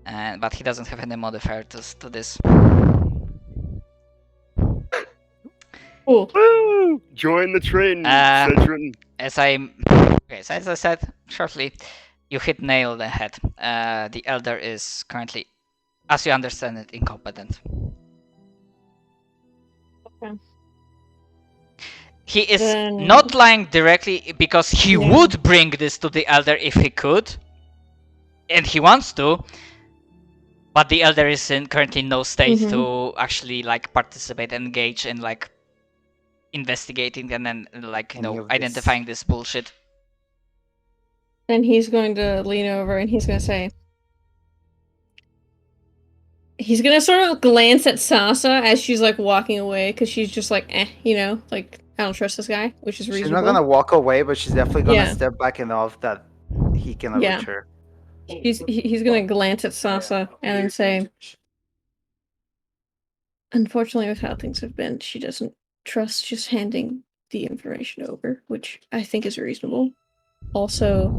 But he doesn't have any modifier to this. Cool. Woo! Join the train, Cedrin. As I said shortly, you hit nail on the head. The elder is currently, as you understand it, incompetent. Okay. He is Then- not lying directly because he Yeah. would bring this to the elder if he could, and he wants to. But the elder is in currently no state to actually like participate, engage in like investigating and then like Any of this. identifying this bullshit. Then he's going to lean over and he's going to say, he's going to sort of glance at Sasa as she's like walking away because she's just like, like I don't trust this guy, which is reasonable. She's not gonna walk away, but she's definitely gonna Yeah. step back enough that he cannot Yeah. reach her. He's going to glance at Sasa and then say, unfortunately, with how things have been, she doesn't trust just handing the information over, which I think is reasonable. Also,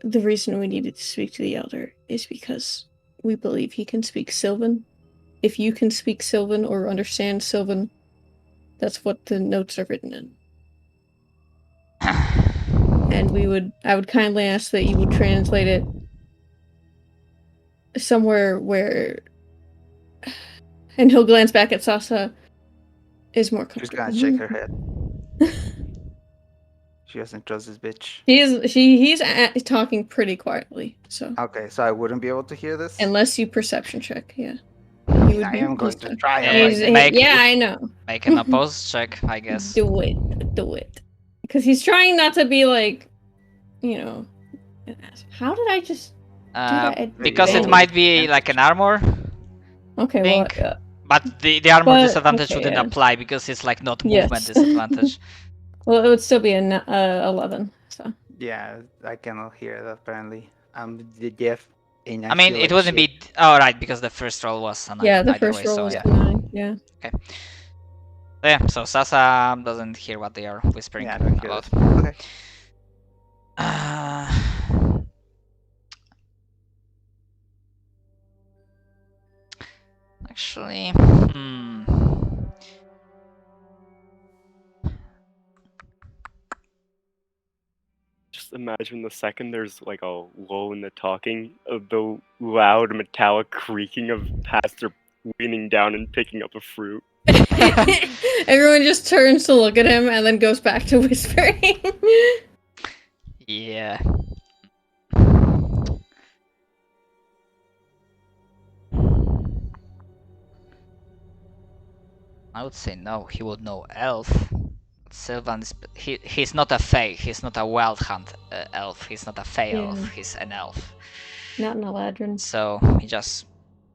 the reason we needed to speak to the elder is because we believe he can speak Sylvan. If you can speak Sylvan or understand Sylvan, that's what the notes are written in. And I would kindly ask that you would translate it somewhere where, and he'll glance back at Sasa, is more She's comfortable. gonna shake her head. She doesn't trust this bitch. He's talking pretty quietly, so. Okay, so I wouldn't be able to hear this? Unless you perception check, yeah. I am going to try. Yeah, I know. Make an opposed check, I guess. Do it. Because he's trying not to be like, how did I just do that? Because it might be like an armor. Okay, thing, well, but the armor disadvantage wouldn't apply because it's like not movement disadvantage. Well, it would still be an 11. So. Yeah, I cannot hear it apparently. I'm the deaf. I mean, it wouldn't be. Oh, right, because the first roll was a 9. Yeah, the first roll was a 9. Yeah. Okay. Yeah, so Sasa doesn't hear what they are whispering about. Okay. Actually, Just imagine the second there's like a lull in the talking of the loud metallic creaking of Pastor leaning down and picking up a fruit. Everyone just turns to look at him and then goes back to whispering. Yeah. I would say no, he would know elf. Sylvan is, he's not a fae, he's not a wild hunt elf, he's not a fae elf, he's an elf. Not an Eladrin. So he just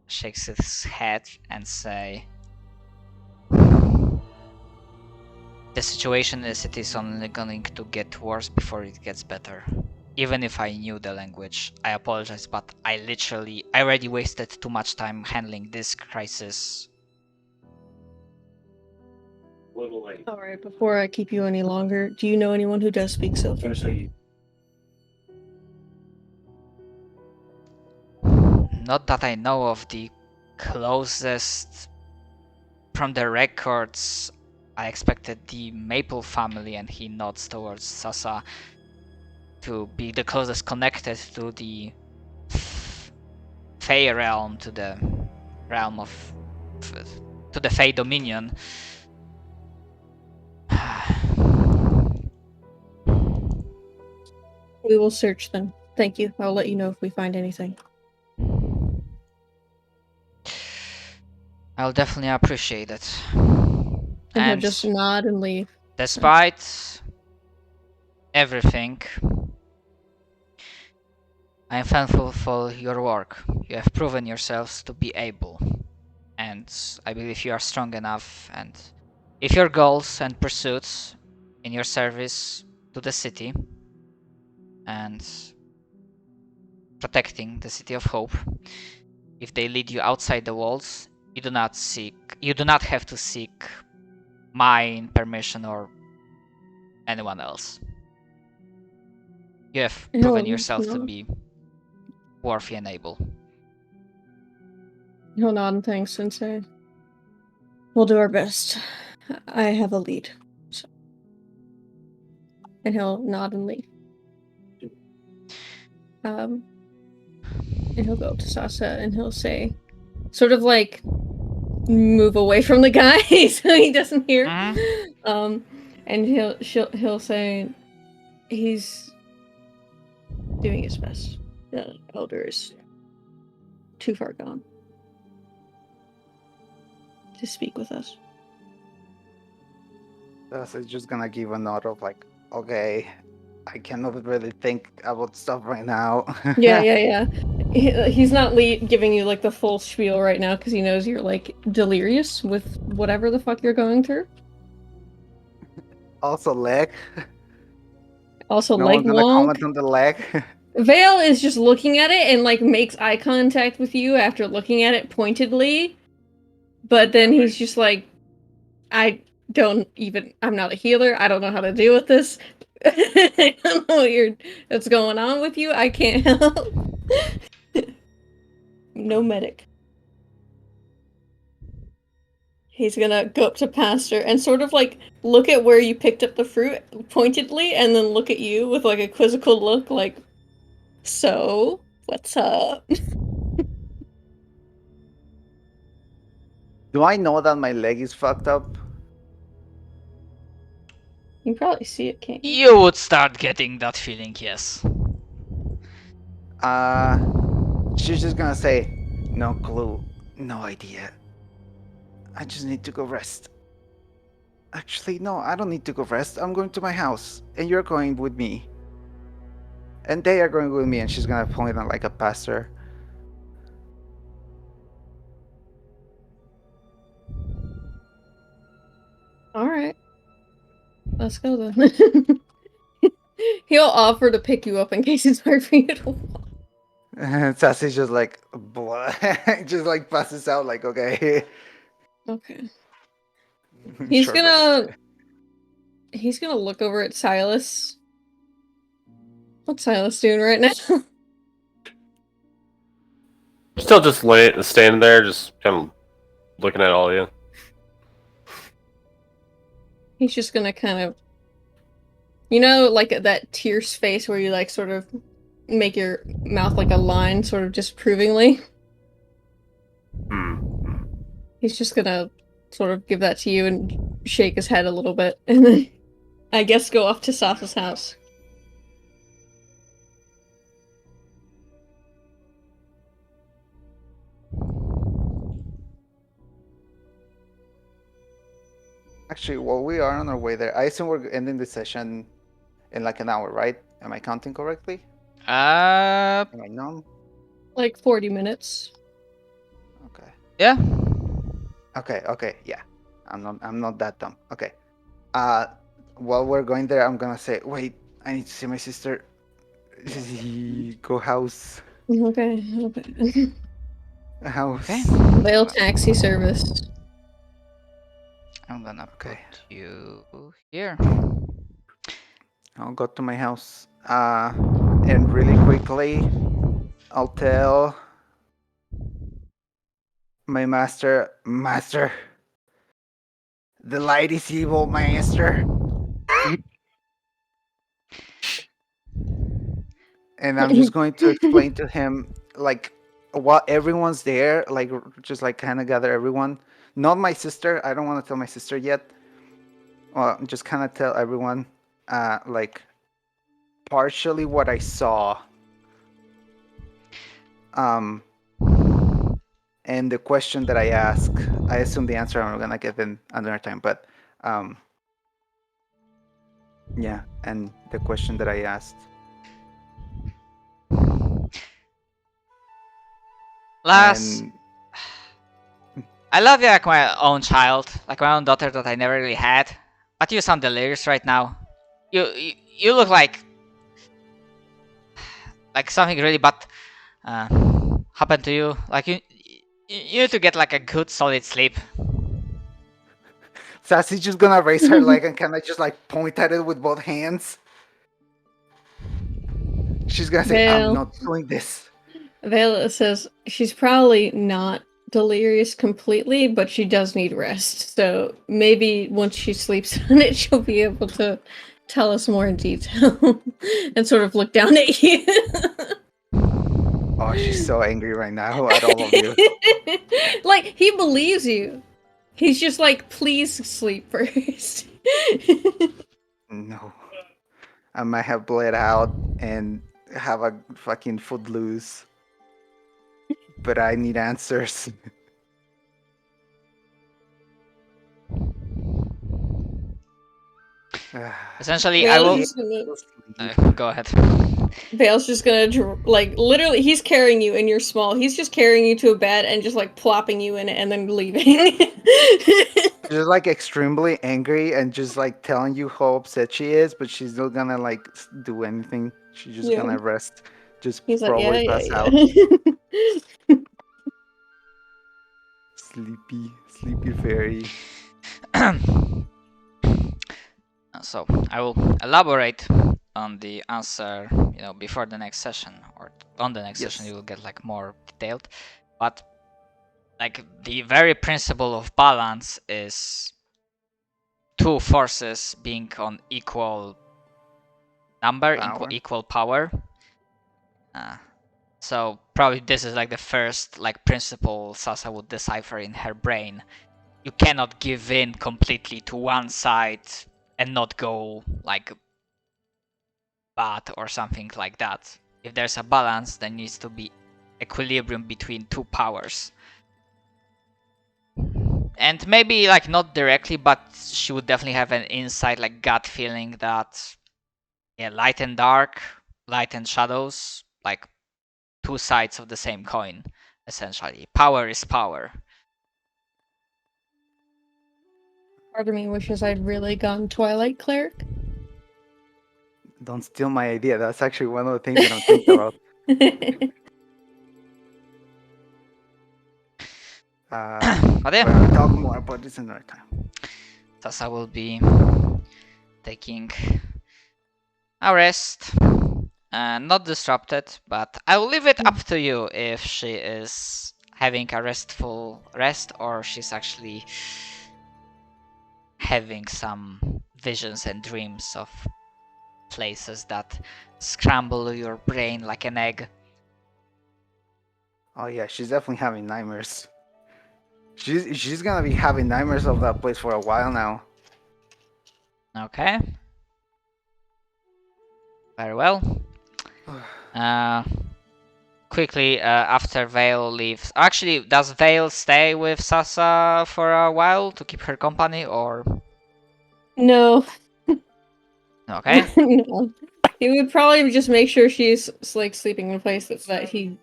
shakes his head and say, the situation is it is only going to get worse before it gets better. Even if I knew the language, I apologize, but I already wasted too much time handling this crisis. Alright, before I keep you any longer, do you know anyone who does speak Sylvan? Not that I know of. The closest from the records, I expected the Maple family, and he nods towards Sasa, to be the closest connected to the Fey realm, to the realm of, to the Fey Dominion. We will search them. Thank you. I'll let you know if we find anything. I'll definitely appreciate it. And he'll just nod and leave. Despite everything, I am thankful for your work. You have proven yourselves to be able, and I believe you are strong enough, and if your goals and pursuits in your service to the city and protecting the City of Hope, if they lead you outside the walls, you do not have to seek mine permission or anyone else. You have proven yourself to be worthy and able. He'll nod and thanks and say, "We'll do our best. I have a lead." So. And he'll nod and leave. And he'll go up to Sasa and he'll say, sort of like, move away from the guy so he doesn't hear. And he'll say, he's doing his best. The elder is too far gone to speak with us. Thus, it's just gonna give a nod of like, okay, I cannot really think about stuff right now. Yeah. He's not giving you like the full spiel right now because he knows you're like delirious with whatever the fuck you're going through. Also, leg. Also, No leg one's gonna wonk. comment on the leg. Vale is just looking at it and like makes eye contact with you after looking at it pointedly, but then he's just like, I'm not a healer. I don't know how to deal with this. I don't know what's going on with you. I can't help. No medic. He's gonna go up to Pastor and sort of like look at where you picked up the fruit pointedly and then look at you with like a quizzical look like, so, what's up? Do I know that my leg is fucked up? You can probably see it, can't you? You would start getting that feeling, yes. She's just gonna say, no clue, no idea. I just need to go rest. Actually, no, I don't need to go rest. I'm going to my house, and you're going with me. And they are going with me, and she's gonna point on like a pastor. Alright. Let's go then. He'll offer to pick you up in case it's hard for you to walk. Sassy's just like, blah, just like passes out, like, okay. Okay. He's Short gonna rest. He's gonna look over at Silas. What's Silas doing right now? Still just standing there, just kind of looking at all of you. He's just gonna kind of, you know, like that Tierce face where you like sort of make your mouth like a line, sort of disapprovingly. He's just gonna sort of give that to you and shake his head a little bit, and then I guess go off to Sasa's house. Actually, while we are on our way there, I assume we're ending the session in like an hour, right? Am I counting correctly? Am I numb? Like 40 minutes. Okay. Yeah. Okay, yeah. I'm not that dumb. Okay. While we're going there, I'm gonna say, wait, I need to see my sister. Go house. Okay. House. Okay. Vale taxi service. I'm gonna put Okay. you here. I'll go to my house. And really quickly, I'll tell my master, the light is evil, master. And I'm just going to explain to him, like, while everyone's there, like, just like kind of gather everyone. Not my sister. I don't want to tell my sister yet. Well, just kind of tell everyone, like, partially what I saw. And the question that I ask, I assume the answer I'm gonna get in another time, but yeah, and the question that I asked. Lass, And I love you like my own child, like my own daughter that I never really had. But you sound delirious right now. You look like something really bad happened to you. Like you need to get like a good solid sleep. Sassy's just gonna raise her leg and kind of just like point at it with both hands. She's gonna say, Vale. I'm not doing this. Vela says she's probably not delirious completely, but she does need rest. So maybe once she sleeps on it, she'll be able to tell us more in detail and sort of look down at you. Oh, she's so angry right now at all of you. Like, he believes you. He's just like, please sleep first. No. I might have bled out and have a fucking footloose. But I need answers. Essentially, I will. Vale's just gonna, Go ahead. Vale's just gonna, like, literally, he's carrying you and you're small. He's just carrying you to a bed and just, like, plopping you in it and then leaving. She's like extremely angry and just like telling you how upset she is, but she's not gonna like do anything. She's just Yeah. gonna rest. Just He's like, probably yeah, pass yeah, out. yeah. Sleepy fairy. So I will elaborate on the answer, before the next session, or on the next session you will get like more detailed. But like the very principle of balance is two forces being on equal number, equal power. So probably this is like the first like principle Sasa would decipher in her brain. You cannot give in completely to one side and not go like bad or something like that. If there's a balance, there needs to be equilibrium between two powers. And maybe like not directly, but she would definitely have an insight, like gut feeling that light and dark, light and shadows, like two sides of the same coin, essentially. Power is power. Part of me wishes I'd really gone Twilight Cleric. Don't steal my idea. That's actually one of the things that I'm thinking about. But yeah, we'll talk more about this another time. Sasa will be taking a rest. Not disrupted, but I will leave it up to you if she is having a restful rest or she's actually having some visions and dreams of places that scramble your brain like an egg. Oh yeah, she's definitely having nightmares. She's gonna be having nightmares of that place for a while now. Okay. Very well. Quickly, after Vale leaves... Actually, does Vale stay with Sasa for a while to keep her company, or...? No. Okay. No. He would probably just make sure she's like sleeping in a place that he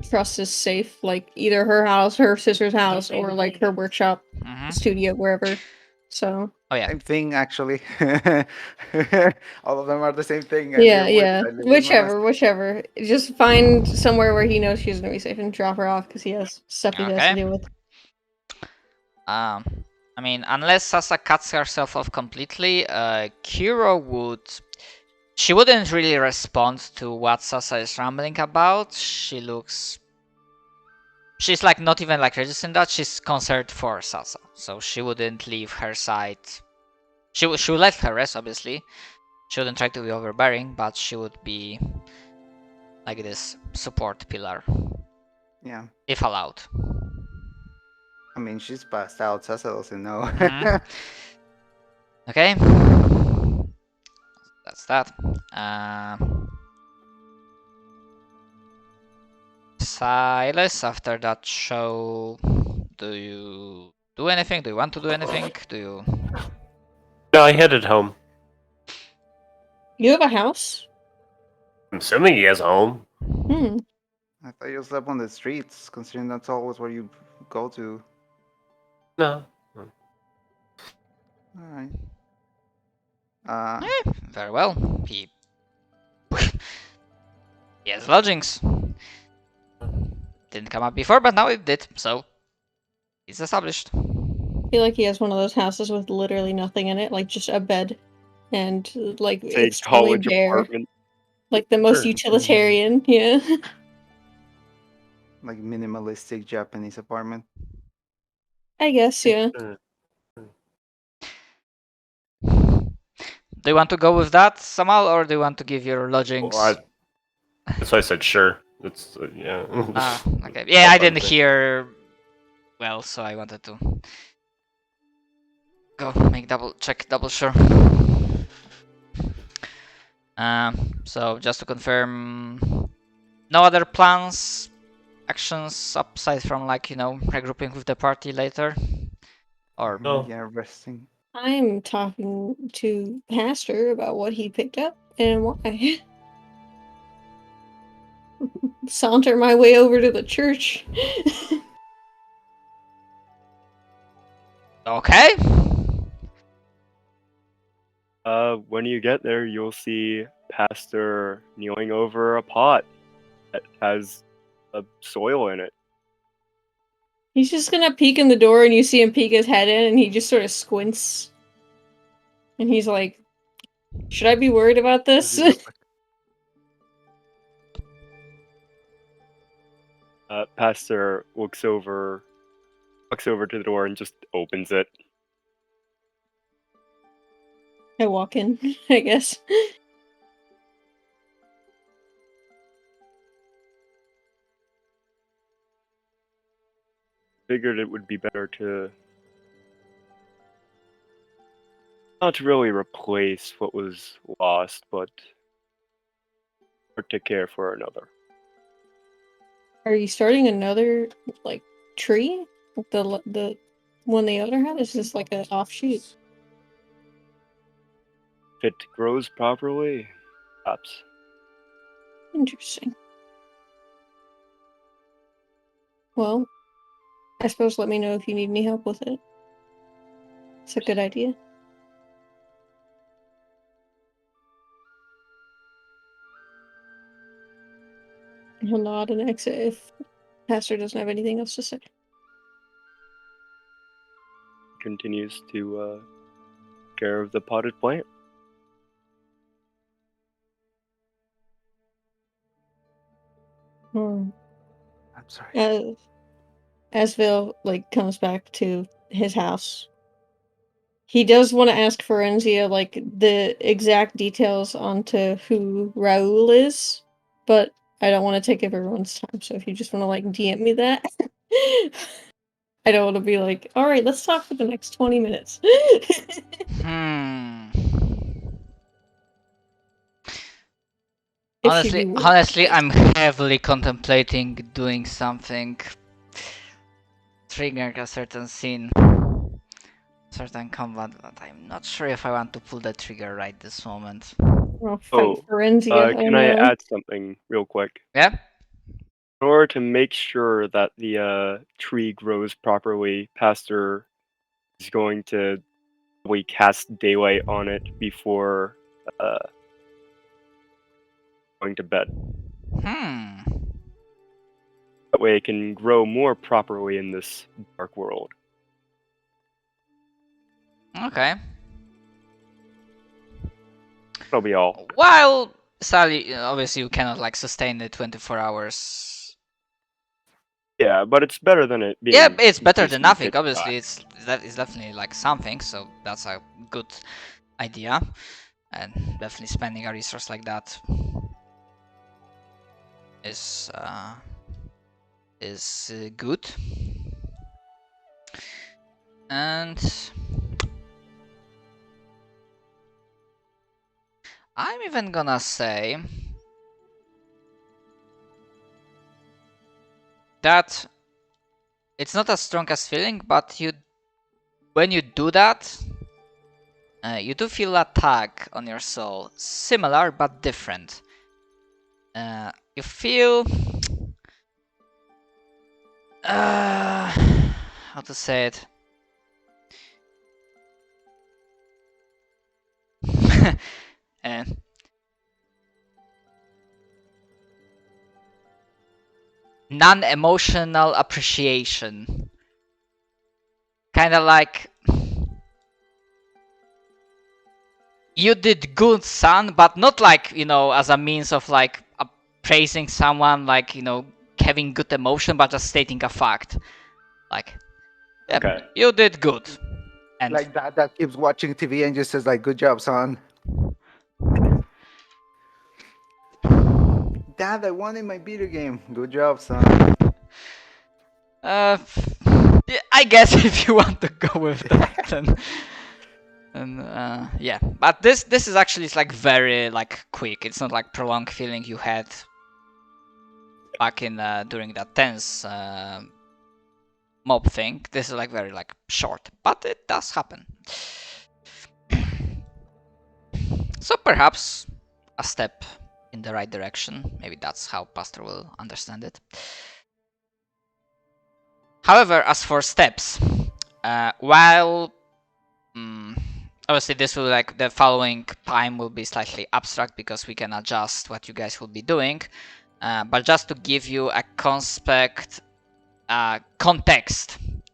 trusts is safe, like either her house, her sister's house, or like her workshop, studio, wherever. So. Oh yeah. Same thing, actually. All of them are the same thing. Yeah. Whichever. Just find somewhere where he knows she's gonna be safe and drop her off because he has stuff he has to deal with. I mean, unless Sasa cuts herself off completely, Kiro would... She wouldn't really respond to what Sasa is rambling about. She's like not even like registering that. She's concerned for Sasa, so she wouldn't leave her side. She would let her rest, obviously. She wouldn't try to be overbearing, but she would be like this support pillar. Yeah. If allowed. I mean, she's passed out. Sasa doesn't know. Okay. That's that. Silas, after that show, do you do anything? Do you want to do anything? Do you... No, I headed home. You have a house? I'm assuming he has a home. I thought you slept on the streets, considering that's always where you go to. No. Alright. Very well. He has lodgings. Didn't come up before, but now it did, so it's established. I feel like he has one of those houses with literally nothing in it, like just a bed and like It's a extremely college bare. apartment. Like the most Sure. utilitarian, yeah. like minimalistic Japanese apartment. I guess, yeah. Do you want to go with that, Samal, or do you want to give your lodgings? Well, that's why I said sure. That's yeah. Ah, okay. Yeah, I didn't hear well, so I wanted to go make double sure. So just to confirm, no other plans, actions aside from like regrouping with the party later, or No. Yeah, resting. I'm talking to Pastor about what he picked up and why. Saunter my way over to the church. okay. When you get there, you'll see Pastor kneeling over a pot that has soil in it. He's just gonna peek in the door and you see him peek his head in and he just sort of squints. And he's like, should I be worried about this? Pastor walks over to the door and just opens it. I walk in, I guess. Figured it would be better to not really replace what was lost, but to care for another. Are you starting another, like, tree? The one the other had is just like an offshoot. If it grows properly, perhaps. Interesting. Well, I suppose let me know if you need any help with it. It's a good idea. He'll nod and exit if Pastor doesn't have anything else to say. Continues to care of the potted plant. Hmm. I'm sorry. Asville like comes back to his house. He does want to ask Forenzia like the exact details onto who Raul is, but I don't want to take up everyone's time. So if you just want to like DM me that, I don't want to be like, all right, let's talk for the next 20 minutes. Honestly, I'm heavily contemplating doing something, triggering a certain scene, certain combat, but I'm not sure if I want to pull the trigger right this moment. Forenzia. Can I add something real quick? Yeah? In order to make sure that the tree grows properly, Pastor is going to probably cast daylight on it before going to bed. That way it can grow more properly in this dark world. Okay. That'll be all. While Sally, obviously you cannot like sustain the 24 hours. Yeah, but it's better than it being. Yeah, it's better than completely nothing. pitch Obviously, black. it's definitely like something. So that's a good idea, and definitely spending a resource like that is good. And I'm even gonna say that it's not as strong as feeling, but when you do that, you do feel a tug on your soul, similar but different. You feel how to say it? Non-emotional appreciation. Kind of like you did good, son, but not like as a means of like praising someone, like having good emotion, but just stating a fact. Like, yep, Okay. you did good. And Like that keeps watching TV and just says like, "Good job, son." Dad, I won in my video game. Good job, son. yeah, I guess if you want to go with that, then. And yeah, but this is actually like very like quick. It's not like prolonged feeling you had back in during that tense mob thing. This is like very like short, but it does happen. So perhaps a step in the right direction. Maybe that's how Pastor will understand it. However, as for steps, while obviously this will like the following time will be slightly abstract because we can adjust what you guys will be doing, but just to give you a context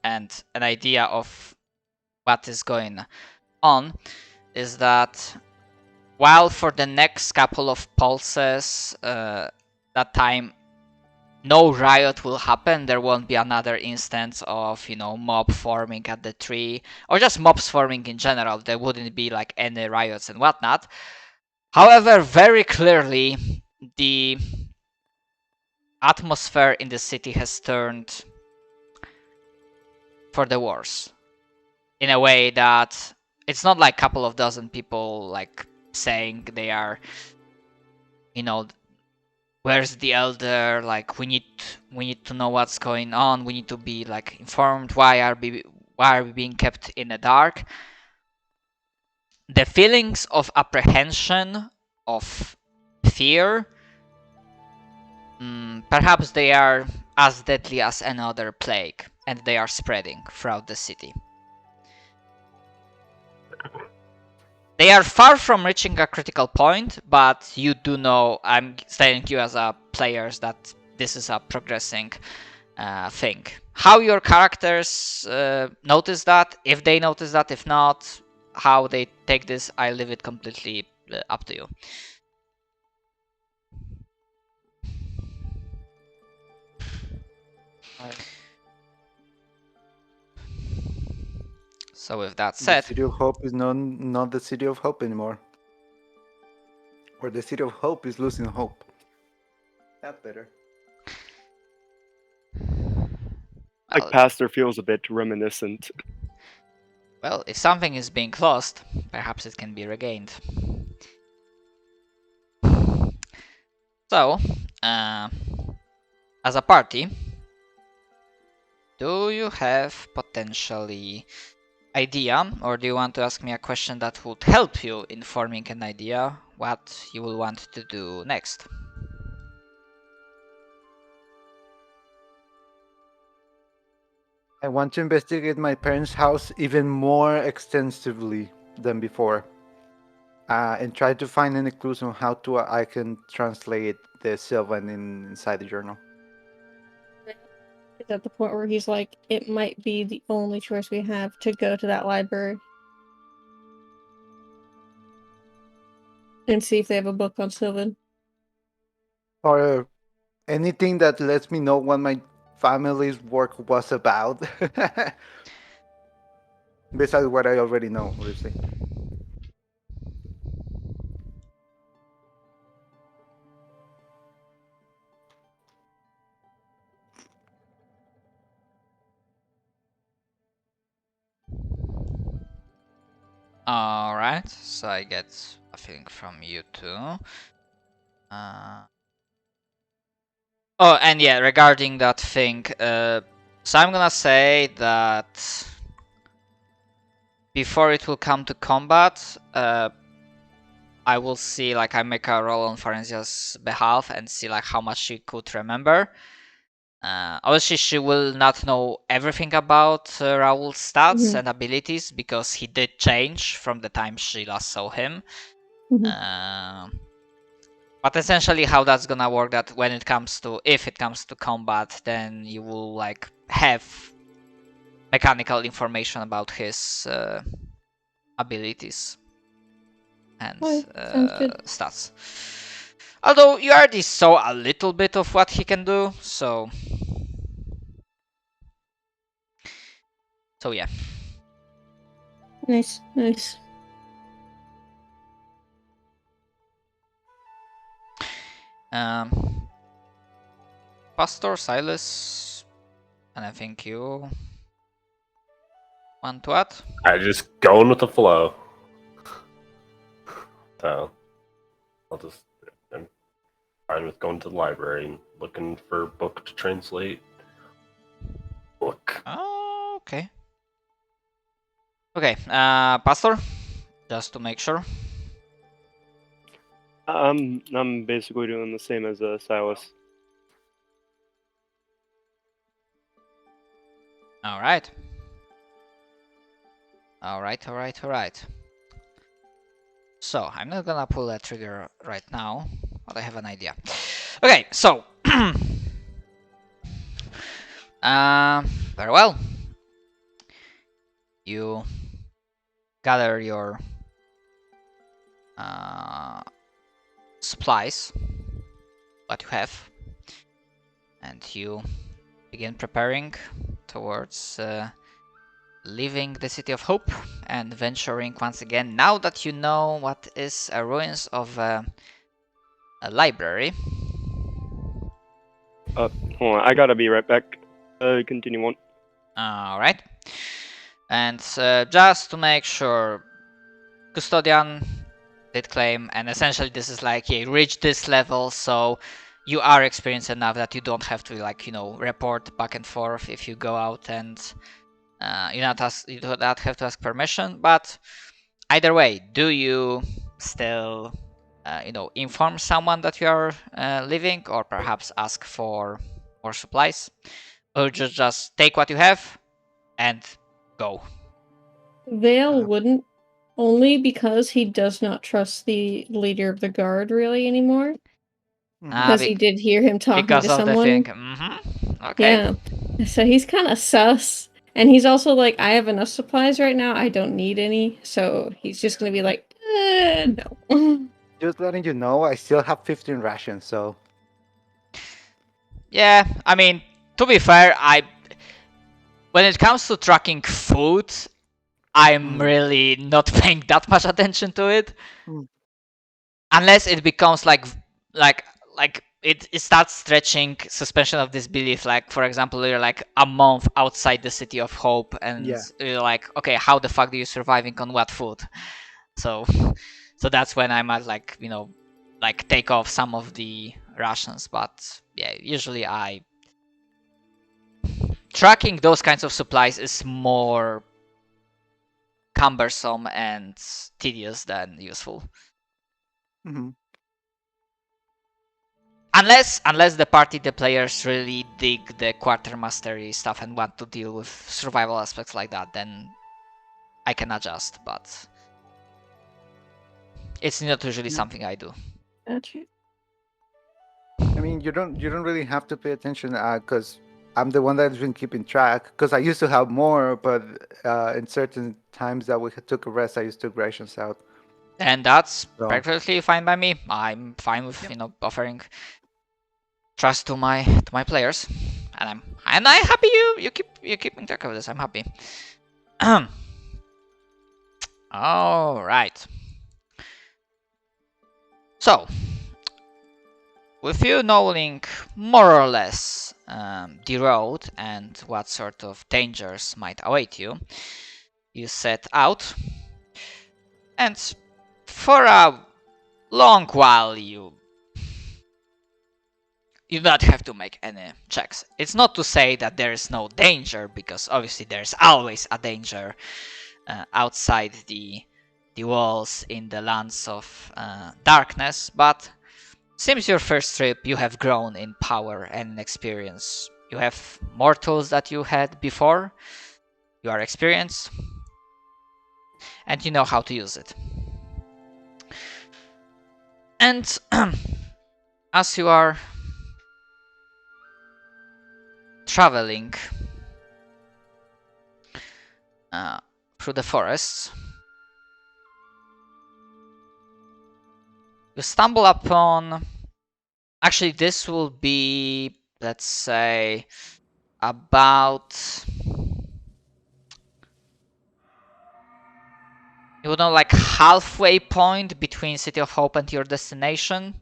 and an idea of what is going on, is that while for the next couple of pulses that time no riot will happen, there won't be another instance of, you know, mob forming at the tree, or just mobs forming in general. There wouldn't be like any riots and whatnot. However, very clearly, the atmosphere in the city has turned for the worse. In a way that it's not like a couple of dozen people like saying they are, you know, where's the elder, like we need to know what's going on, we need to be like informed, why are we being kept in the dark. The feelings of apprehension, of fear, perhaps they are as deadly as any other plague, and they are spreading throughout the city. They are far from reaching a critical point, but you do know, I'm telling you as a players, that this is a progressing thing. How your characters notice that, if they notice that, if not, how they take this, I leave it completely up to you. So with that The said, City of Hope is not the City of Hope anymore. Or the City of Hope is losing hope. That's better. Like well, Pastor feels a bit reminiscent. well, if something is being lost, perhaps it can be regained. So, as a party, do you have potentially idea, or do you want to ask me a question that would help you in forming an idea what you will want to do next? I want to investigate my parents' house even more extensively than before, and try to find any clues on how I can translate the Sylvan inside the journal. It's at the point where he's like, it might be the only choice we have to go to that library and see if they have a book on Sylvan. Or anything that lets me know what my family's work was about. Besides what I already know, obviously. Alright, so I get a feeling from you too. Oh, and yeah, regarding that thing, so I'm gonna say that before it will come to combat, I will see, like, I make a roll on Forensia's behalf and see like how much she could remember. Obviously, she will not know everything about Raul's stats and abilities because he did change from the time she last saw him. But essentially, how that's gonna work, that when it comes to, if it comes to combat, then you will like have mechanical information about his abilities and Sounds good. stats. Although you already saw a little bit of what he can do, so yeah. Nice, nice. Pastor, Silas, and I think you want to add? I just going with the flow. So I'm fine with going to the library and looking for a book to translate. Book. Oh, okay. Okay, Pastor, just to make sure. I'm basically doing the same as Silas. Alright. Alright. So, I'm not gonna pull that trigger right now, but I have an idea. Okay, so... very well. You gather your supplies, what you have, and you begin preparing towards leaving the City of Hope and venturing once again, now that you know what is a ruins of a library. Hold on, I gotta be right back. Continue on. Alright. And just to make sure, Custodian did claim, and essentially this is like, yeah, you reach this level, so you are experienced enough that you don't have to, like, you know, report back and forth if you go out, and you do not have to ask permission. But either way, do you still inform someone that you are leaving, or perhaps ask for more supplies, or just take what you have and go? Vale wouldn't, only because he does not trust the leader of the guard really anymore. Because he did hear him talking because to of someone. the thing. Okay. Yeah. So he's kind of sus. And he's also like, I have enough supplies right now. I don't need any. So he's just going to be like, no. Just letting you know, I still have 15 rations, so... Yeah, I mean, to be fair, when it comes to tracking food, I'm really not paying that much attention to it. Unless it becomes like it starts stretching suspension of disbelief. Like, for example, you're like a month outside the City of Hope, and you're like, okay, how the fuck are you surviving on what food? So that's when I might, like, like take off some of the rations. But yeah, usually tracking those kinds of supplies is more cumbersome and tedious than useful. Unless the players really dig the quartermastery stuff and want to deal with survival aspects like that, then I can adjust, but it's not usually something I do. Gotcha. I mean, you don't really have to pay attention because I'm the one that's been keeping track. Because I used to have more, but in certain times that we took a rest, I used to rations out. And that's perfectly fine by me. I'm fine with offering trust to my players, and I'm happy you keeping track of this. I'm happy. All right. So, with you knowing more or less the road and what sort of dangers might await you, you set out, and for a long while you do not have to make any checks. It's not to say that there is no danger, because obviously there's always a danger outside the walls in the lands of darkness, but since your first trip, you have grown in power and experience. You have more tools that you had before, you are experienced, and you know how to use it. And as you are traveling through the forests, you stumble upon Actually, this will be, let's say, about, you know, like halfway point between City of Hope and your destination.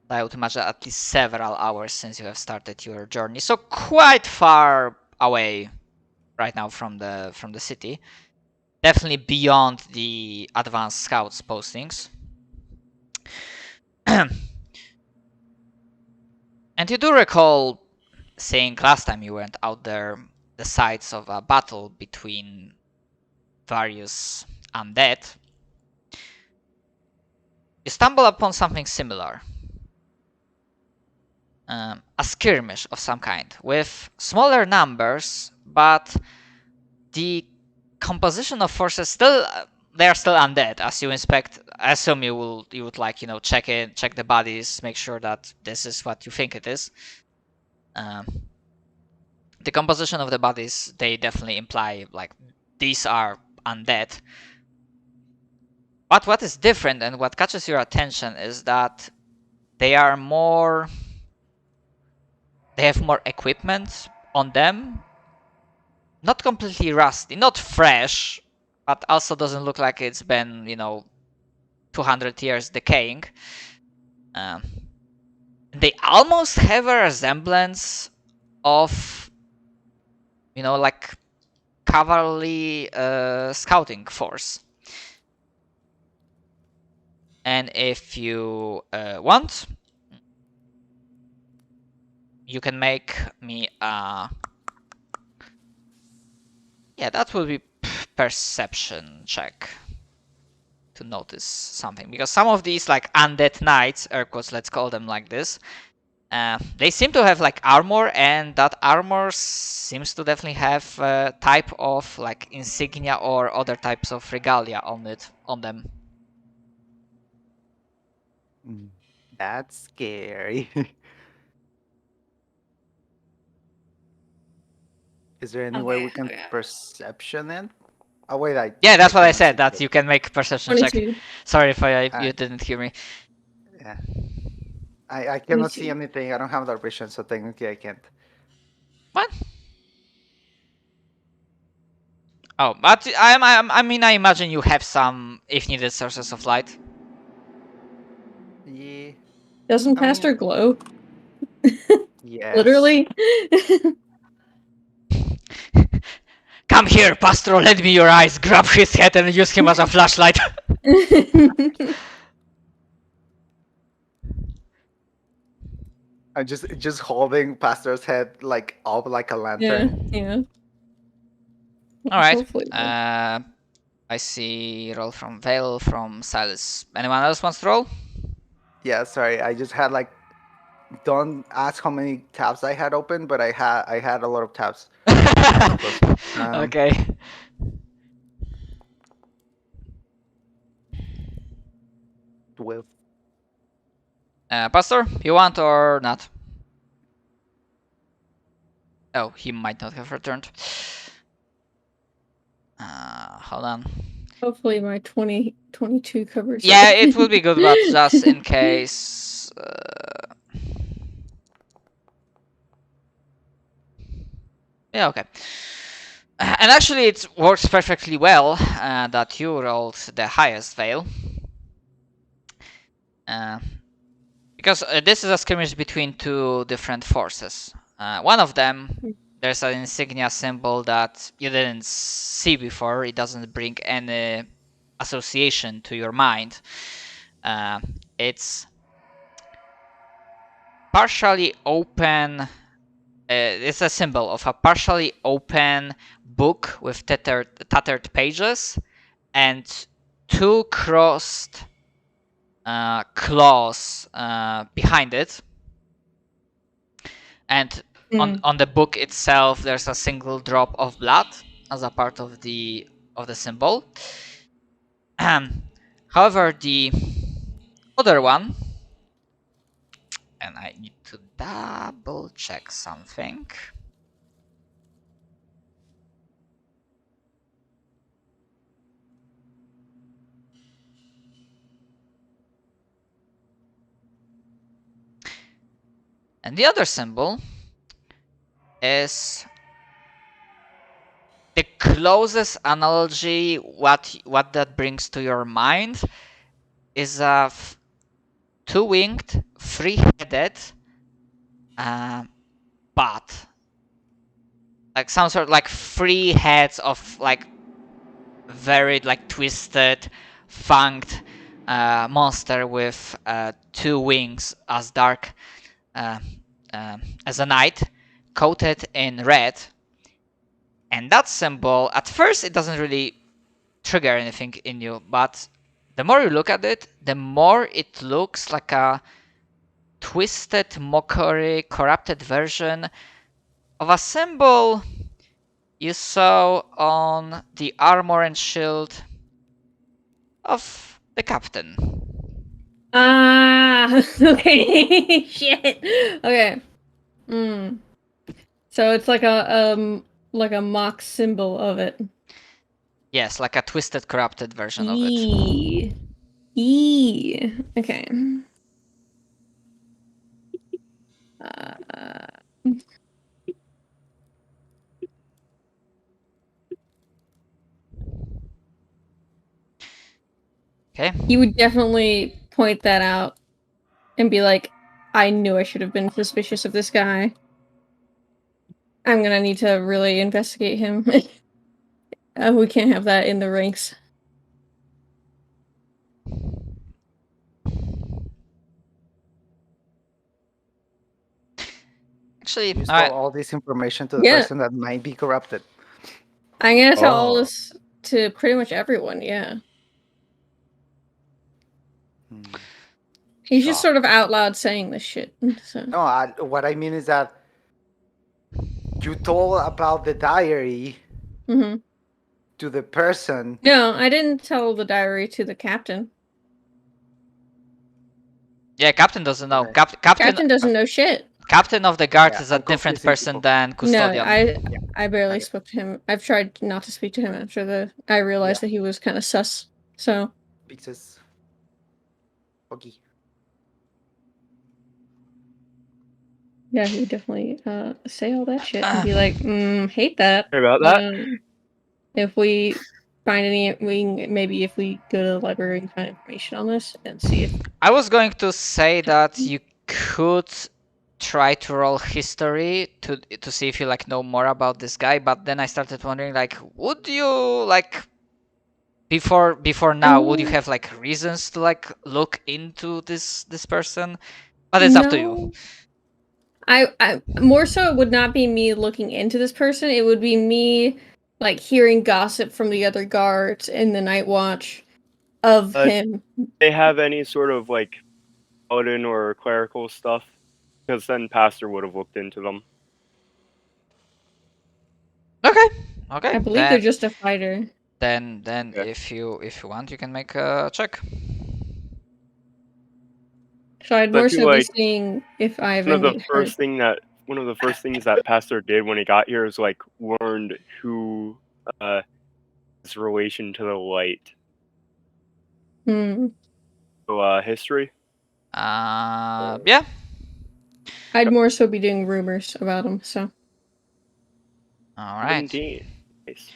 I would imagine at least several hours since you have started your journey, so quite far away right now from the city. Definitely beyond the advanced scouts postings. And you do recall seeing last time you went out there the sites of a battle between various undead. You stumble upon something similar. A skirmish of some kind with smaller numbers, but the composition of forces still, they are still undead. As you inspect, I assume you would like, you know, check the bodies, make sure that this is what you think it is. The composition of the bodies, they definitely imply like these are undead. But what is different and what catches your attention is that they have more equipment on them. Not completely rusty, not fresh, but also doesn't look like it's been, you know, 200 years decaying. They almost have a resemblance of, you know, like cavalry scouting force. And if you want, you can make me a... Yeah, that will be perception check to notice something. Because some of these, like, undead knights, air quotes, let's call them like this, they seem to have, like, armor, and that armor seems to definitely have a type of, like, insignia or other types of regalia on them. That's scary. Is there any way we can perception it? Oh wait, yeah, that's what I cannot said. see That it. you can make a perception check. 22. Sorry if you didn't hear me. Yeah. I cannot see 22. anything. I don't have dark vision, so technically I can't. What? Oh, but I mean, I imagine you have some, if needed, sources of light. Yeah. Doesn't I mean, Pastor glow? yes. Literally. Come here, Pastro, lend me your eyes, grab his head and use him as a flashlight. I'm just holding Pastor's head like up like a yeah, lantern. yeah. Alright. Hopefully. I see roll from Vale, from Silas. Anyone else wants to roll? Yeah, sorry. I just had like, don't ask how many tabs I had open, but I had a lot of tabs. Okay. With Pastor, you want or not? Oh, he might not have returned. Hold on. Hopefully my 22 covers Yeah, it would be good, but just in case. Yeah, okay. And actually, it works perfectly well that you rolled the highest Veil. Because this is a skirmish between two different forces. One of them, there's an insignia symbol that you didn't see before. It doesn't bring any association to your mind. It's partially open. It's a symbol of a partially open book with tattered pages and two crossed claws behind it. And on the book itself, there's a single drop of blood as a part of the symbol. However, the other one, and I need to double check something. And the other symbol is the closest analogy what that brings to your mind is a two-winged, three-headed bat. Like some sort of like three heads of like very like twisted, fanged monster with two wings as dark as a night, coated in red. And that symbol, at first it doesn't really trigger anything in you, but the more you look at it, the more it looks like a twisted, mockery, corrupted version of a symbol you saw on the armor and shield of the captain. Ah, okay. Shit. Okay. So it's like a mock symbol of it. Yes, like a twisted, corrupted version of it. Okay. Okay. He would definitely point that out and be like, I knew I should have been suspicious of this guy. I'm gonna need to really investigate him. We can't have that in the ranks. Actually, You stole all this information to the Yeah. person that might be corrupted. I'm gonna tell all Oh. this to pretty much everyone, yeah. He's just Shock. sort of out loud saying this shit. So. No, what I mean is that you told about the diary Mm-hmm. to the person. No, I didn't tell the diary to the captain. yeah, captain doesn't know. Okay. Captain doesn't know shit. Captain of the guard Yeah, is a I'm different confusing person people. than No, custodian. I barely Okay. spoke to him. I've tried not to speak to him after I realized that he was kind of sus. So Because okay. yeah, he would definitely say all that shit and be like, hate that. Sorry about that. If we find any, maybe if we go to the library and find information on this and see if I was going to say that you could try to roll history to see if you like know more about this guy, but then I started wondering like, would you like before now would you have like reasons to like look into this person? But it's up to you. I more so it would not be me looking into this person. It would be me like hearing gossip from the other guards in the night watch of him. They have any sort of like paladin or clerical stuff? Because then Pastor would have looked into them. Okay. I believe they're just a fighter. Then Yeah. if you want, you can make a check. So I'd But more I feel so be like seeing if I have One of any. the first things that Pastor did when he got here is like learned who his relation to the light. So history. Yeah. I'd more so be doing rumors about him. So All right. Indeed. Nice.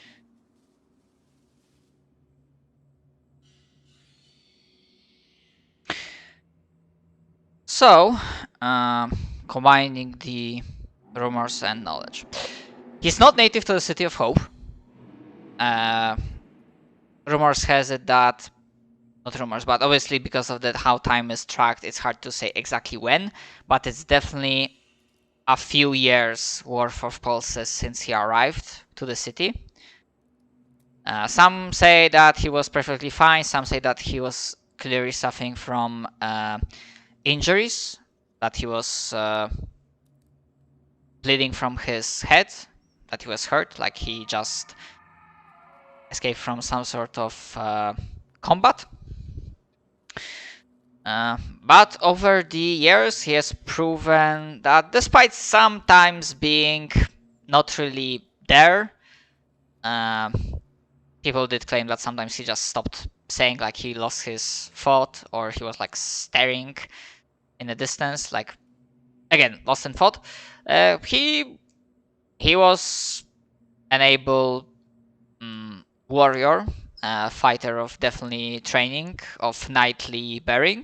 So, combining the rumors and knowledge. He's not native to the City of Hope. Rumors has it that, not rumors, but obviously because of that how time is tracked, it's hard to say exactly when, but it's definitely a few years worth of pulses since he arrived to the city. Some say that he was perfectly fine, some say that he was clearly suffering from injuries, that he was bleeding from his head, that he was hurt, like he just escaped from some sort of combat. But over the years, he has proven that despite sometimes being not really there, people did claim that sometimes he just stopped saying, like he lost his thought, or he was like staring in the distance, like again, lost in thought. He was an able warrior, fighter of definitely training, of knightly bearing.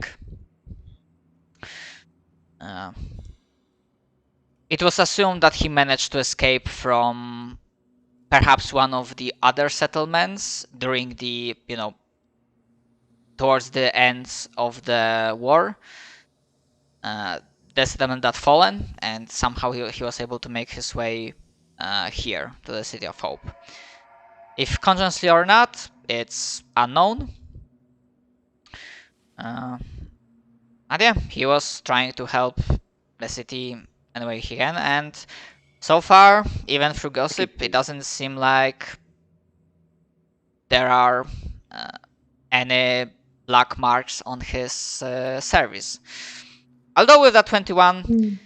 It was assumed that he managed to escape from perhaps one of the other settlements during the, towards the ends of the war. The settlement that fallen, and somehow he was able to make his way here to the City of Hope. If consciously or not, it's unknown. And yeah, he was trying to help the city any way he can, and so far, even through gossip, it doesn't seem like there are any black marks on his service. Although with that 21,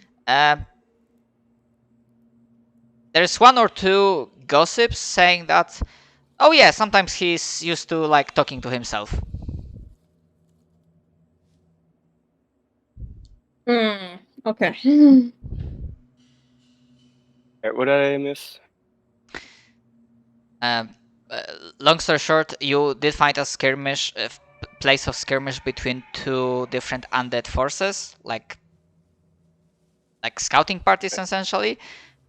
there's one or two gossips saying that, oh yeah, sometimes he's used to like talking to himself. Okay. What did I miss? Long story short, you did find a skirmish, place of skirmish between two different undead forces, like scouting parties essentially,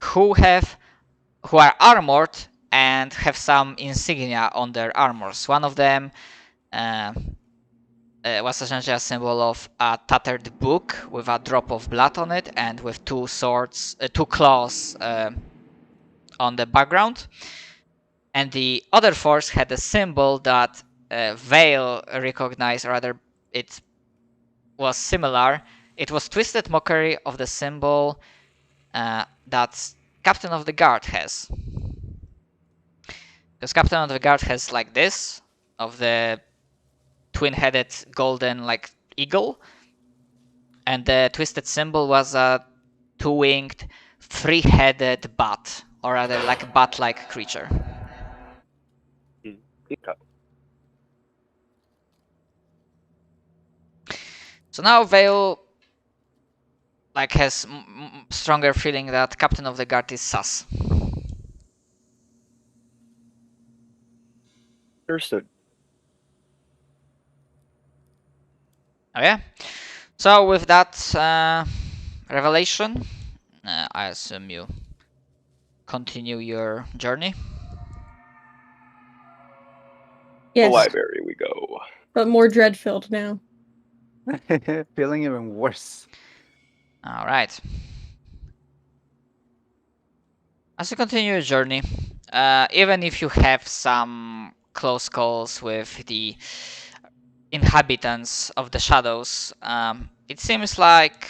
who are armored and have some insignia on their armors. One of them was essentially a symbol of a tattered book with a drop of blood on it and with two claws on the background. And the other force had a symbol that Vale recognized, or rather, it was similar. It was twisted mockery of the symbol that Captain of the Guard has. Because Captain of the Guard has like this, of the twin-headed golden like eagle, and the twisted symbol was a two-winged, three-headed bat, or rather like a bat-like creature. Okay. So now Vale like has stronger feeling that Captain of the Guard is sus. Understood. Oh yeah. So with that revelation, I assume you continue your journey. The Yes, library we go. but more dread-filled now. Feeling even worse. All right. As you continue your journey, even if you have some close calls with the inhabitants of the shadows, it seems like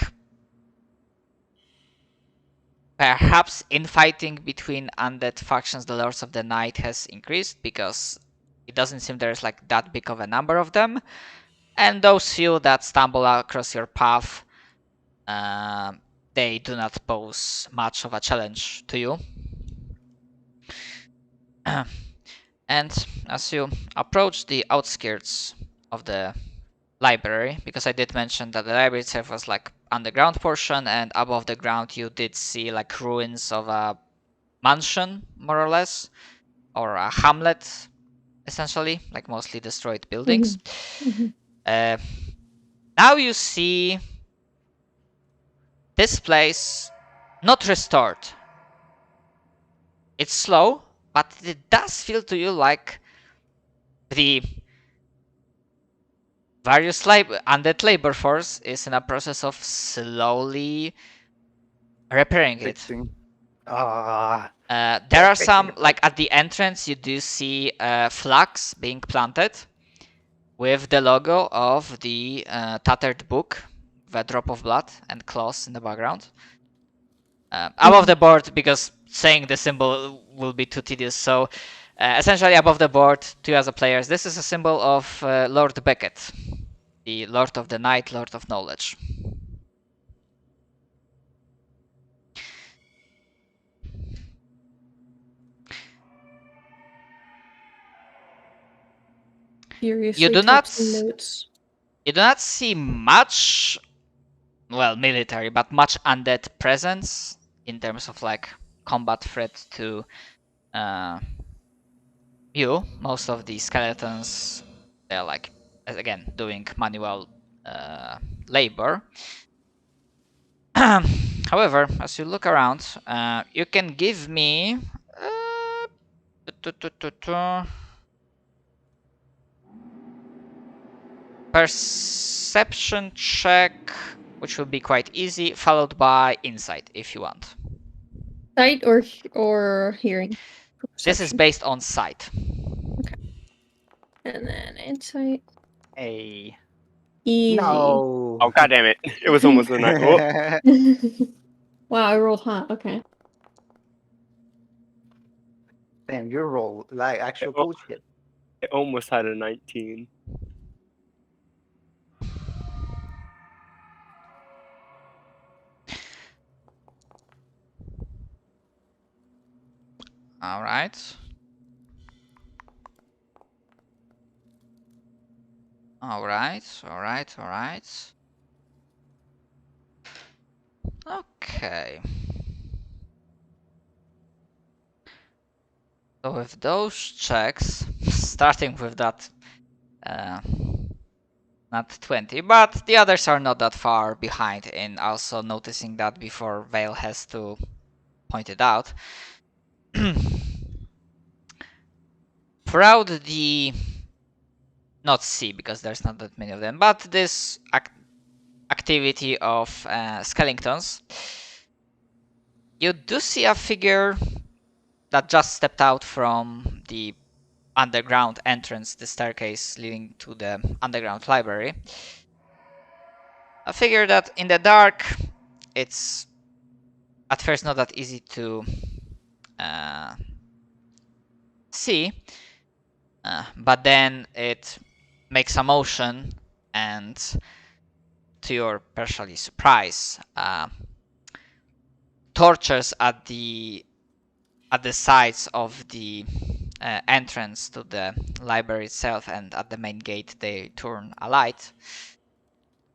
perhaps infighting between undead factions, the Lords of the Night, has increased because it doesn't seem there's like that big of a number of them. And those few that stumble across your path, they do not pose much of a challenge to you. And as you approach the outskirts of the library, because I did mention that the library itself was like underground portion, and above the ground you did see like ruins of a mansion, more or less, or a hamlet, essentially, like mostly destroyed buildings. Now you see this place not restored. It's slow, but it does feel to you like the various undead labor force is in a process of slowly repairing it. Fixing. There are some, like at the entrance, you do see flags being planted with the logo of the tattered book, with a drop of blood and claws in the background. Above the board, because saying the symbol will be too tedious, so essentially above the board, to you as a players, this is a symbol of Lord Beckett, the Lord of the Night, Lord of Knowledge. Furiously You do not types notes. You do not see much well, military, but much undead presence in terms of like combat threat to you. Most of the skeletons, they're like, again, doing manual labor. However, as you look around, you can give me perception check, which will be quite easy, followed by insight if you want. Sight or hearing? This is Perception. based on sight. And then insight. Hey. Easy. No. Oh god damn it! It was almost a night. Oh, Wow, I rolled hot. Okay. Damn, you roll like actual bullshit. I almost had a 19. All right. All right. All right. All right. Okay. So with those checks, starting with that not 20, but the others are not that far behind in also noticing that before Vale has to point it out. Throughout the not sea, because there's not that many of them, but this activity of skeletons, you do see a figure that just stepped out from the underground entrance, the staircase leading to the underground library. A figure that in the dark, it's at first not that easy to see, but then it makes a motion, and to your partially surprise, torches at the sides of the entrance to the library itself and at the main gate, they turn alight.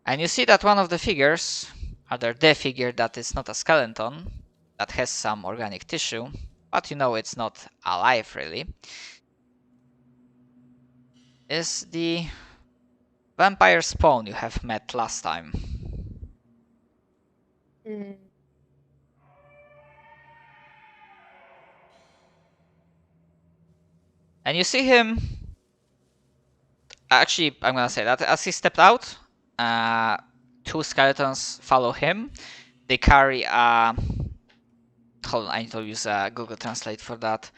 And you see that one of the figures, either the figure that is not a skeleton, that has some organic tissue, but you know it's not alive really, is the vampire spawn you have met last time. And you see him. Actually, I'm gonna say that as he stepped out, two skeletons follow him. They carry a. Hold on, I need to use Google Translate for that.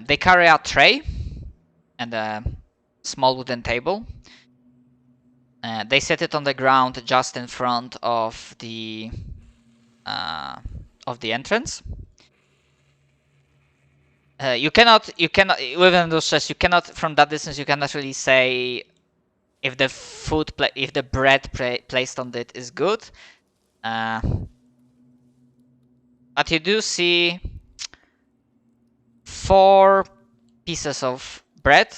They carry a tray and a small wooden table. They set it on the ground just in front of the entrance. You cannot within those chests. You cannot from that distance. You cannot really say if the food, if the bread placed on it is good. But you do see 4 pieces of bread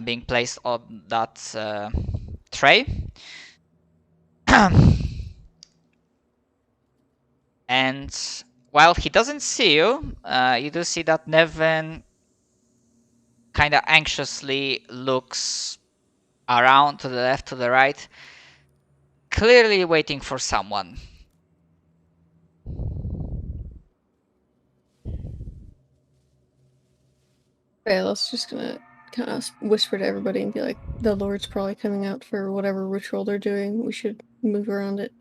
being placed on that tray. And while he doesn't see you, you do see that Nevin kind of anxiously looks around to the left, to the right, clearly waiting for someone. Let's just gonna kind of whisper to everybody and be like, the Lord's probably coming out for whatever ritual they're doing. We should move around it.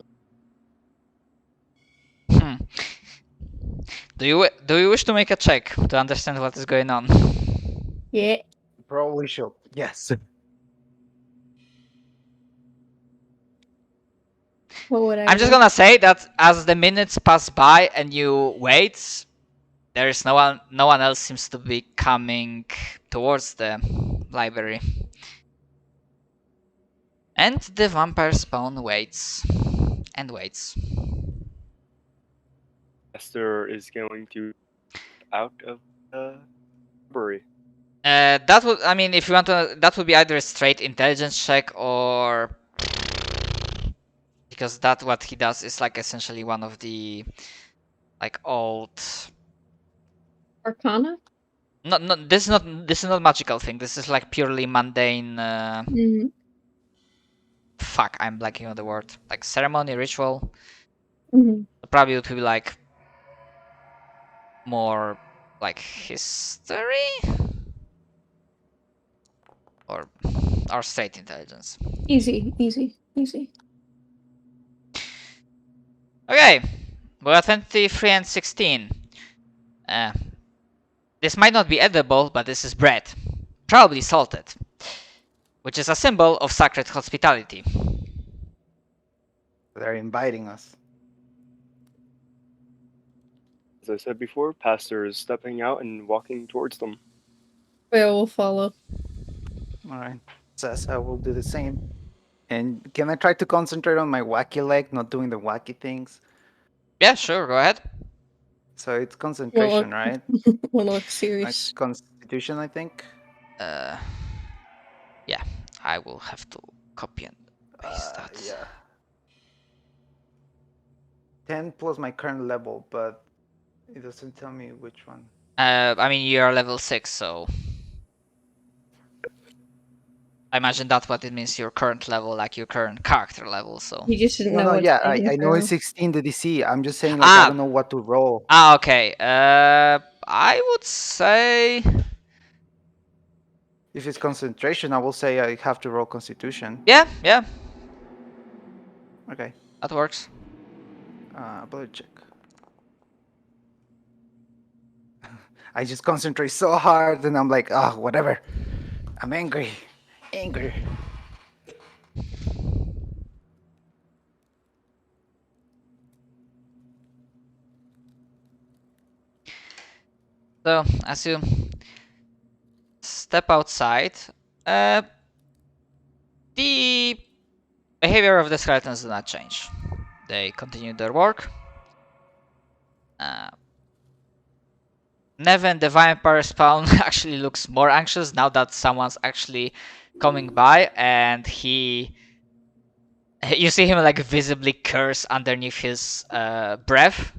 Do you wish to make a check to understand what is going on? Yeah. Probably should. Yes. What would I I'm just roll? gonna say that as the minutes pass by and you wait, there is no one else seems to be coming towards the library. And the vampire spawn waits and waits. Esther is going to out of the library. That would, I mean, if you want to, that would be either a straight intelligence check or because that what he does is like essentially one of the like old. Arcana? This is not magical thing. This is like purely mundane. Mm. Fuck, I'm blanking on the word. Like ceremony, ritual. Mm. Probably would be like more like history or straight intelligence. Easy, easy, easy. Okay, we're at 23 and 16. This might not be edible, but this is bread, probably salted, which is a symbol of sacred hospitality. They're inviting us. As I said before, Pastor is stepping out and walking towards them. We will follow. All right. Says I will do the same. And can I try to concentrate on my wacky leg, not doing the wacky things? Yeah, sure, go ahead. So it's concentration, Well, right? Wanna look Like serious. constitution, I think. Yeah, I will have to copy and paste that. Yeah. 10 plus my current level, but it doesn't tell me which one. I mean, you are level 6, so I imagine that's what it means, your current level, like your current character level, so. You just didn't No, know no, what yeah, saving I know throw. it's 16 the DC. I'm just saying, like, I don't know what to roll. Okay. I would say. If it's concentration, I will say I have to roll constitution. Yeah, Okay. that works. Ability check. I just concentrate so hard and I'm like, oh, whatever. I'm angry. Angry. So, as you step outside, the behavior of the skeletons do not change. They continue their work. Nevin, the vampire spawn, actually looks more anxious now that someone's actually coming by, and you see him like visibly curse underneath his breath,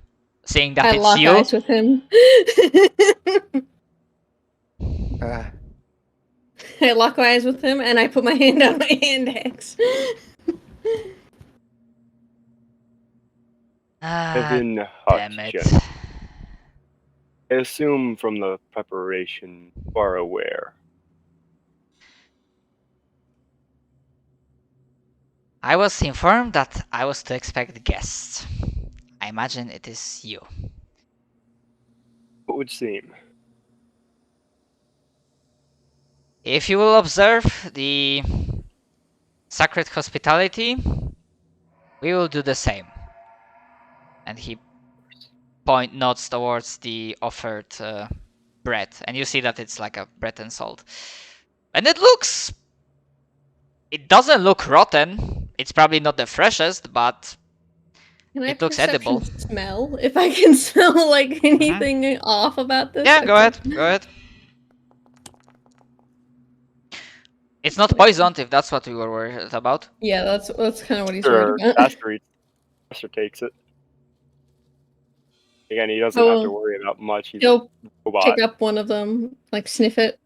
seeing that I it's lock you. eyes with him. I lock eyes with him and I put my hand on my hand axe. Evan Damn it. Hutchins. I assume from the preparation you are aware. I was informed that I was to expect guests. I imagine it is you. It would seem. If you will observe the sacred hospitality, we will do the same. And he nods towards the offered bread, and you see that it's like a bread and salt. And it doesn't look rotten. It's probably not the freshest, but it looks edible. Smell if I can smell like anything off about this. Yeah, go ahead. It's not poisoned, if that's what we were worried about. Yeah, that's kind of what he's worried about. Pastor takes it. Again, he doesn't have to worry about much. He's He'll a robot. pick up one of them, like sniff it,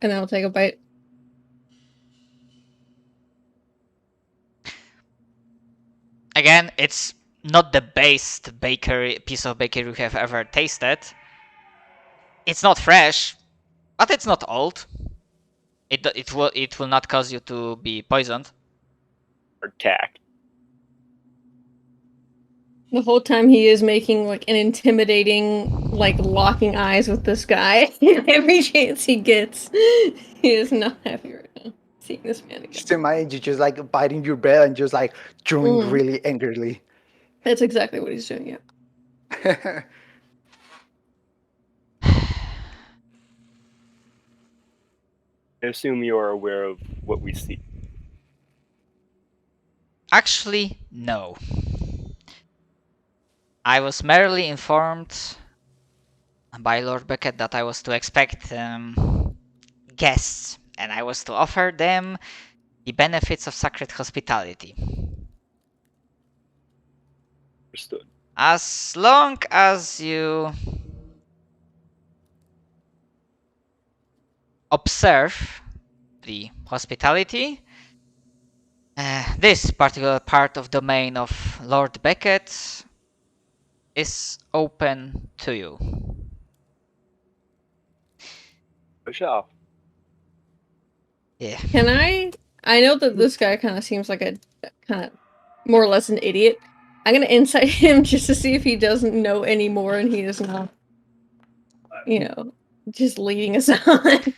and then I'll take a bite. Again, it's not the best piece of bakery you have ever tasted. It's not fresh, but it's not old. It will not cause you to be poisoned. Or attacked. The whole time he is making like an intimidating, like locking eyes with this guy. Every chance he gets, he is not happy right now. Seeing this man again. Just imagine you just like biting your bread and just like chewing really angrily. That's exactly what he's doing, yeah. I assume you are aware of what we see. Actually, no. I was merely informed by Lord Beckett that I was to expect guests, and I was to offer them the benefits of sacred hospitality. Understood. As long as you observe the hospitality, this particular part of domain of Lord Beckett is open to you. For sure. Yeah. Can I know that this guy kind of seems like a kind of more or less an idiot. I'm gonna insight him just to see if he doesn't know any more and he is not, just leading us on.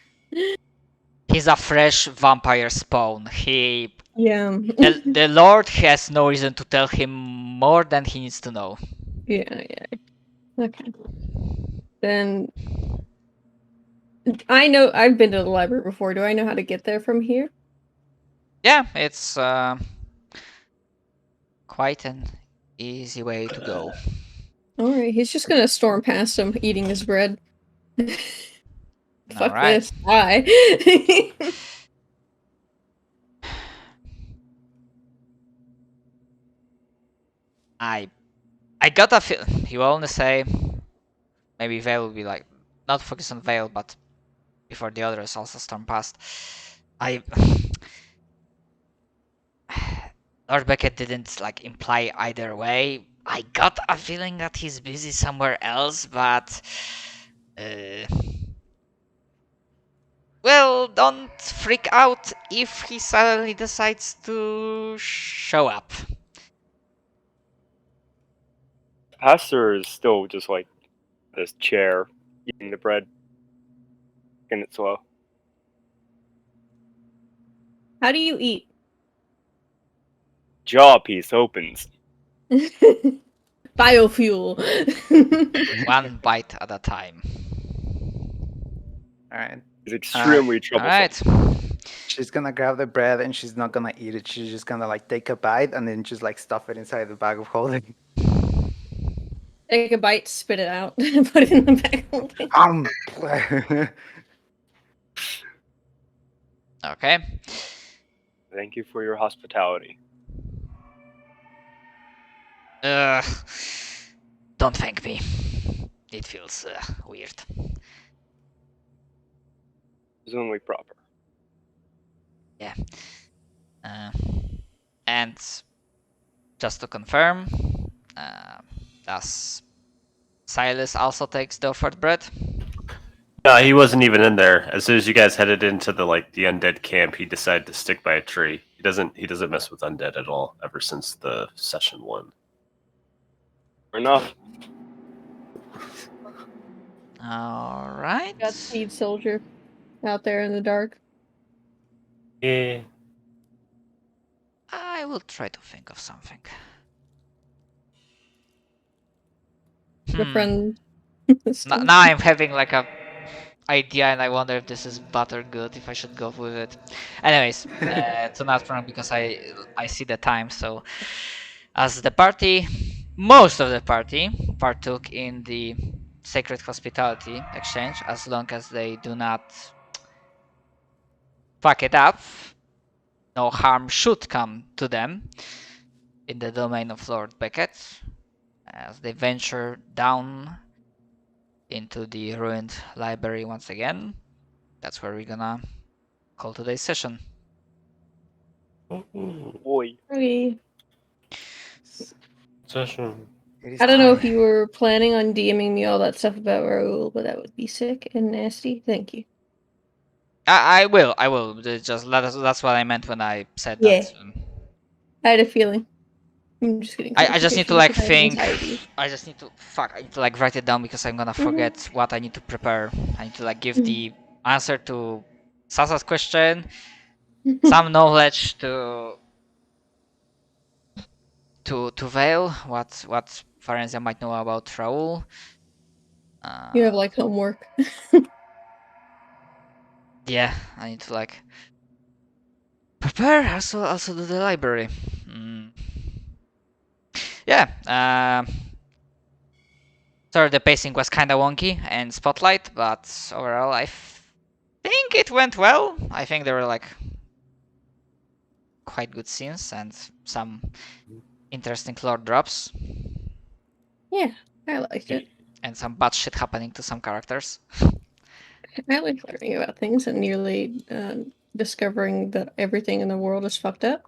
He's a fresh vampire spawn. Yeah. The Lord has no reason to tell him more than he needs to know. Yeah. Okay. Then I know I've been to the library before. Do I know how to get there from here? Yeah, it's quite an easy way to go. Alright, he's just gonna storm past him, eating his bread. Fuck Alright. this. Bye. I got a feel. He will only say, maybe Vale will be like, not focus on Vale, but before the others also storm past. Lord Beckett didn't like imply either way. I got a feeling that he's busy somewhere else, but well, don't freak out if he suddenly decides to show up. Pastor is still just like this chair, eating the bread, taking it slow. How do you eat? Jaw piece opens. Biofuel. One bite at a time. Alright. It's extremely troublesome. Alright. She's gonna grab the bread and she's not gonna eat it. She's just gonna like take a bite and then just like stuff it inside the bag of holding. Take a bite, spit it out, and put it in the bag. Okay. Thank you for your hospitality. Don't thank me. It feels weird. It's only proper. Yeah. And just to confirm, does Silas also takes the offered bread? No, he wasn't even in there. As soon as you guys headed into the undead camp, he decided to stick by a tree. He doesn't mess with undead at all ever since the session 1. Fair enough. Alright. Godspeed, soldier, out there in the dark. Yeah. I will try to think of something. The friend. Now I'm having like a idea and I wonder if this is bad or good, if I should go with it. Anyways, it's not wrong because I see the time, so as the party, most of the party partook in the sacred hospitality exchange, as long as they do not fuck it up, no harm should come to them in the domain of Lord Beckett as they venture down into the ruined library once again. That's where we're gonna call today's session. Boy. Okay. Session. I don't know if you were planning on DMing me all that stuff about Raoul, but that would be sick and nasty. Thank you. I will. Just that's what I meant when I said that. I had a feeling. I'm just getting. I just need to like think. Anxiety. I just need to I need to like write it down because I'm gonna forget what I need to prepare. I need to like give the answer to Sasa's question, some knowledge to Vale, what Farenzia might know about Raoul. You have like homework. Yeah, I need to like prepare. Also do the library. Yeah. Sorry, the pacing was kind of wonky and Spotlight, but overall I think it went well. I think there were like quite good scenes and some interesting lore drops. Yeah, I liked it. And some bad shit happening to some characters. I like learning about things and nearly discovering that everything in the world is fucked up.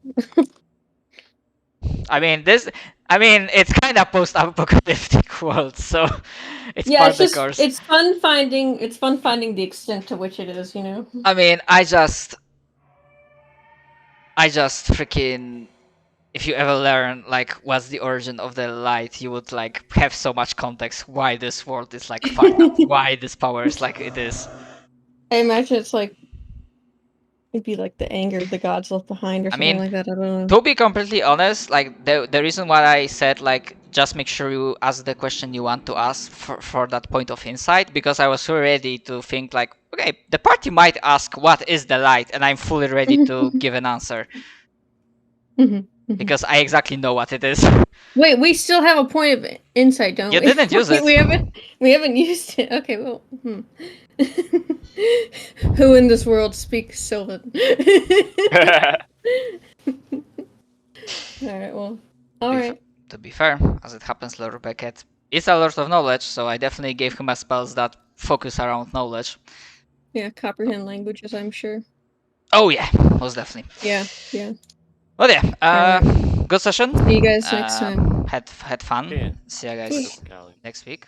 I mean, it's kind of post-apocalyptic world, so it's Yeah, part it's of the just course. it's fun finding the extent to which it is, you know. I mean, I just freaking, if you ever learn like what's the origin of the light, you would like have so much context why this world is like fucked up, why this power is like it is. I imagine it'd be like the anger the gods left behind or something mean, like that. I don't know. To be completely honest, like the reason why I said like just make sure you ask the question you want to ask for that point of insight, because I was so ready to think like, okay, the party might ask what is the light, and I'm fully ready to give an answer. Because I exactly know what it is. Wait, we still have a point of insight, don't we? You didn't use it. We haven't used it. Okay, well. Who in this world speaks Sylvan? Alright, well. Alright. To be fair, as it happens, Lord Beckett is a lot of knowledge, so I definitely gave him a spells that focus around knowledge. Yeah, comprehend languages, I'm sure. Oh yeah, most definitely. Yeah. Well, yeah, good session. See you guys next time. Had fun. Yeah. See you guys next week.